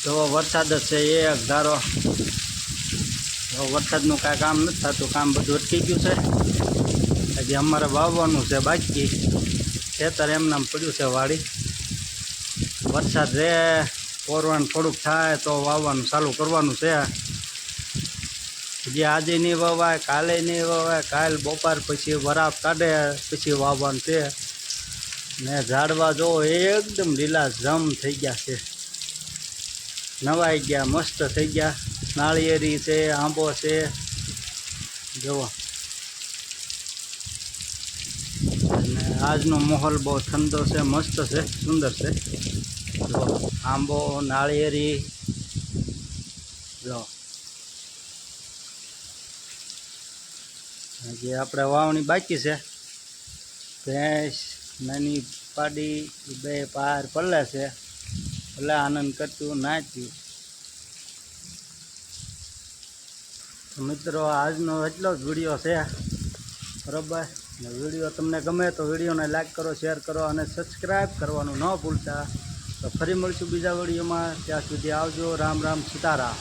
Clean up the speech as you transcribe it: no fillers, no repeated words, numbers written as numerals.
જો વરસાદ જ છે એક ધારો. વરસાદનું કાંઈ કામ નથી થતું, કામ બધું અટકી ગયું છે. હજી અમારે વાવવાનું છે બાકી, ખેતર એમનામ પડ્યું છે વાડી. વરસાદ રે પોરવાનું થોડુંક થાય તો વાવવાનું ચાલુ કરવાનું છે. હજી આજે નહીં વાવાય, કાલે નહીં વાવાય, કાલ બપોર પછી વરાપ કાઢે પછી વાવવાનું છે. ને ઝાડવા જો એકદમ લીલા જમ થઈ ગયા છે, નવાઈ ગયા, મસ્ત થઈ ગયા. નાળિયેરી છે, આંબો છે, જુઓ. અને આજનો માહોલ બહુ ઠંડો છે, મસ્ત છે, સુંદર છે. જો આંબો, નાળિયેરી, જો હજી આપણે વાવણી બાકી છે. ભેંસ નાની પાડી બે પાર પડે છે, એટલે આનંદ કરતું નાચ્યું. તો મિત્રો આજનો એટલો જ વિડીયો છે, બરાબર. વિડીયો તમને ગમે તો વિડીયોને લાઈક કરો, શેર કરો અને સબસ્ક્રાઈબ કરવાનું ન ભૂલતા. તો ફરી મળીશું બીજા વિડીયોમાં. ત્યાં સુધી આવજો. રામ રામ, સીતારામ.